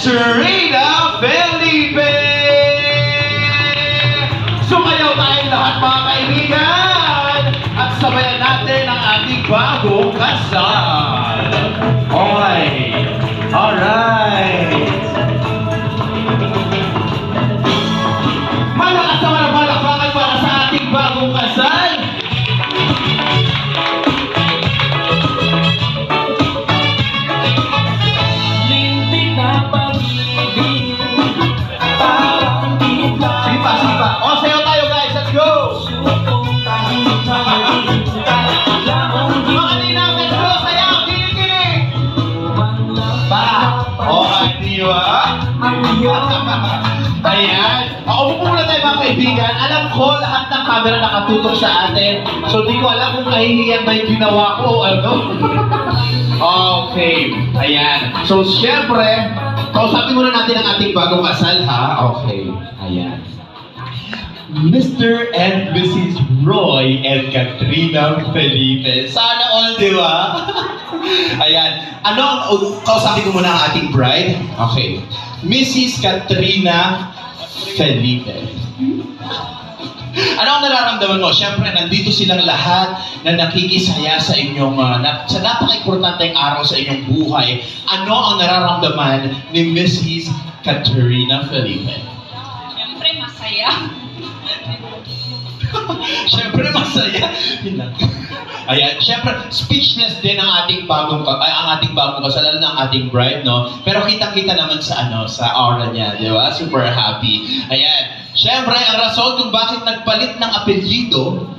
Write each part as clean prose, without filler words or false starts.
Katrina Felipe! Sumayaw tayong lahat mga kaibigan at sabayan natin ang ating bagong kasal. Okay. Alright. Malakas naman ang palakpakan para sa ating bagong kasal. Sige pa. O, sayo tayo guys. Let's go! Mga kanina, let's go! Sayaw! Kilig-kilig! Di ba? Ayan. Upo muna tayo mga kaibigan. Alam ko, lahat ng camera nakatutok sa atin. So, di ko alam kung kahihiyan ba yung ginawa ko o ano. Okay. Ayan. So, syempre, kausapin muna natin ang ating bagong kasal, ha? Okay. Ayan. Mr. and Mrs. Roy and Katrina Felipe. Sana all, di ba? Ayan. Kausapin ko muna ang ating bride. Okay. Mrs. Katrina Felipe. Ano ang nararamdaman mo? Siyempre, nandito silang lahat na nakikisaya sa inyong, sa napaka-importanteng araw sa inyong buhay. Ano ang nararamdaman ni Mrs. Katrina Felipe? Siyempre, masaya. Siyempre, masaya. Ayan, siyempre, speechless din ang ating bagong kasal, lalo na ang ating bride, no? Pero kita-kita naman sa sa aura niya, di ba? Super happy. Ayan. Siyempre, ang rason kung bakit nagpalit ng apelyido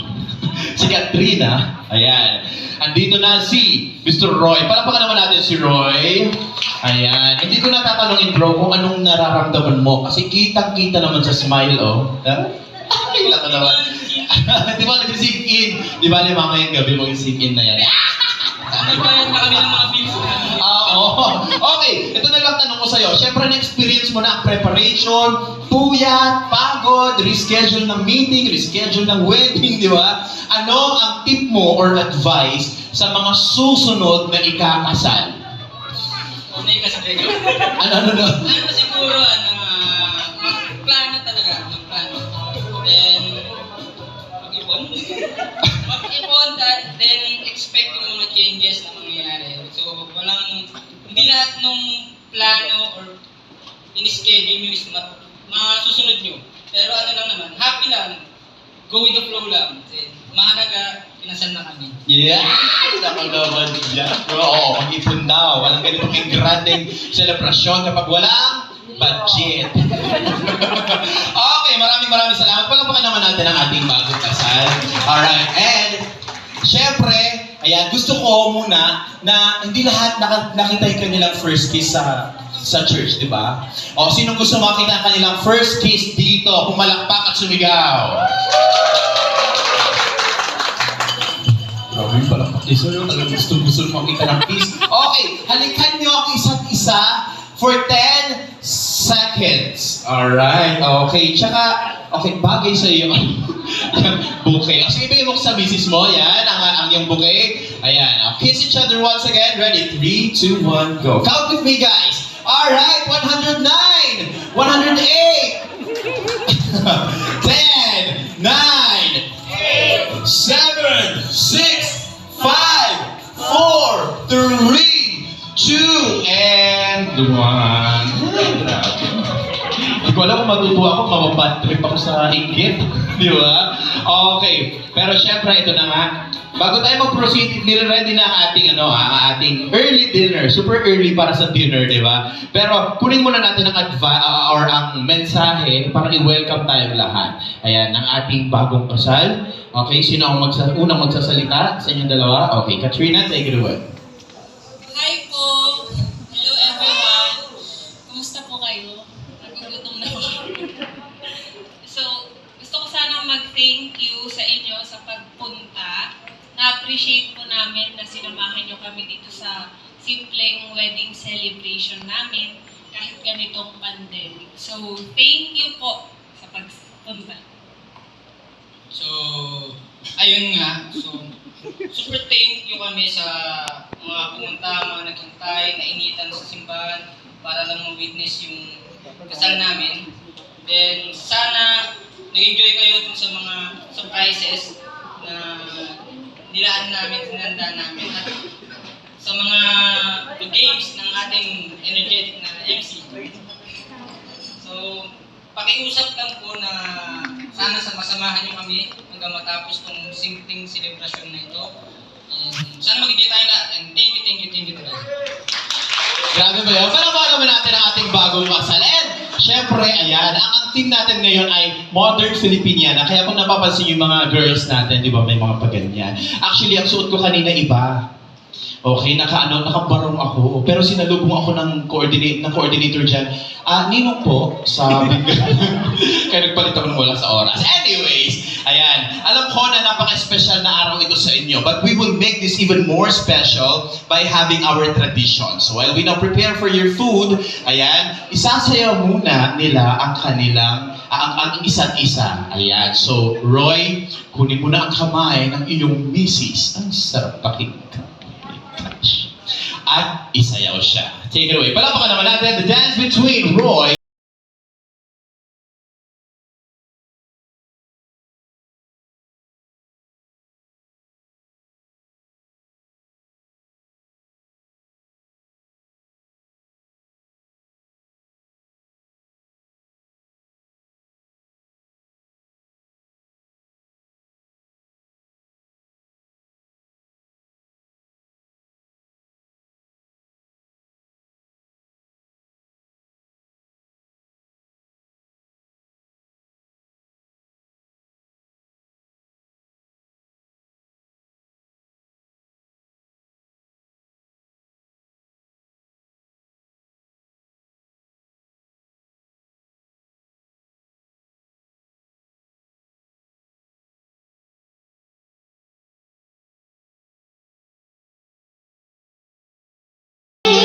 si Katrina, ayan. Andito na si Mr. Roy. Palakpakan naman natin si Roy. Ayan. Hindi ko na tatanungin, bro, kung anong nararamdaman mo. Kasi kitang-kita naman sa smile, oh. Ay, lako naman. Di ba nag-sink in? Di ba mamayang gabi mag-sink in na yan? Nagbayad na kami ng mga bills. Oo. Okay, ito na lang tanong ko sa'yo. Siyempre, na-experience mo na ang preparation, puyat, pagod, reschedule ng meeting, reschedule ng wedding, di ba? Ano ang tip mo or advice sa mga susunod na ikakasal? Una yung kasabay ko. Ano? Ano siguro, plano talaga. Plano. Then, mag-ipon, then expect yung mga changes na mangyayari. So, hindi lahat nung plano or in-schedule nyo is masusunod nyo. Pero ano lang naman, happy lang. Go with the flow lang. Mahalaga, kinasal na kami. Yeah! Naku naman yan. Oo, mag-ipon daw. Walang ganito kayong granding selebrasyon kapag walang budget. Okay, maraming salamat. Palakpakan naman natin ang ating bagong kasal. Alright, and syempre, ayan, gusto ko muna na hindi lahat nakita yung kanilang first kiss sa church, di ba? O, sinong gusto makita ang kanilang first kiss dito? Pumalakpak at sumigaw. Grabe yung palakpak. So, yung talagang gusto makita ng kiss. Okay, halikan nyo ang isa't isa for 10 seconds. Alright, okay. Tsaka, okay, bagay sa iyo yung bouquet. Sige, ibigay mo sa misis mo. Yan, ang yung bouquet. Ayan. Kiss each other once again. Ready? 3, 2, 1, go. Count with me, guys. Alright, 109, 108, 10, 9, 8, 7, 6, 5, 4, 3, 2, and 1. Hindi ko alam kung matutuwa ako, mababad trip ako sa inggit. Di ba? Okay. Pero syempre, ito na nga. Bago tayo mag-proceed, nire-ready na ang ating early dinner. Super early para sa dinner, di ba? Pero kunin muna natin ang ang mensahe para i-welcome tayong lahat. Ayan, ang ating bagong kasal. Okay, sino ang unang magsasalita sa inyong dalawa? Okay, Katrina, take it away. Hi po! Hello everyone! Kumusta po kayo? Nagugutom na po. So, gusto ko sana mag-thank you sa inyo sa pagpunta. Na-appreciate po namin na sinamahan nyo kami dito sa simpleng wedding celebration namin kahit ganitong pandemic. So, thank you po sa pagpunta. So, ayun nga. So, super thank you kami sa mga pumunta, mga naghintay, nainitan sa simbahan para lang ma-witness yung kasal namin. Then, sana nag-enjoy kayo dun sa mga surprises na nilaan namin, tinanda namin. At sa mga games ng ating energetic na MC. So, pakiusap lang po na sana masamahan niyo kami hanggang matapos tong simpleng celebration na ito. And sana mag-enjoy tayo lahat. And thank you to guys. Grabe ba yun? Palabagan naman natin ang ating bagong kasal. And, syempre, ayan, ang team natin ngayon ay Modern Filipiniana. Kaya kung napapansin yung mga girls natin, di ba, may mga paganyan. Actually, ang suot ko kanina iba. Okay, nakabarong ako. Pero sinalubong ako ng coordinator dyan. Ninong po, sabi ko. Kaya nagpalit ako ng wala sa oras. Anyways, ayan. Alam ko na napaka-special na araw ito sa inyo. But we will make this even more special by having our traditions. So while we now prepare for your food, ayan, isasayaw muna nila ang kanilang ang isa't isa. Ayan. So, Roy, kunin mo na ang kamay ng iyong misis. Ang sarap pakinggan. At isayaw siya. Take it away. Palapakan naman natin the dance between Roy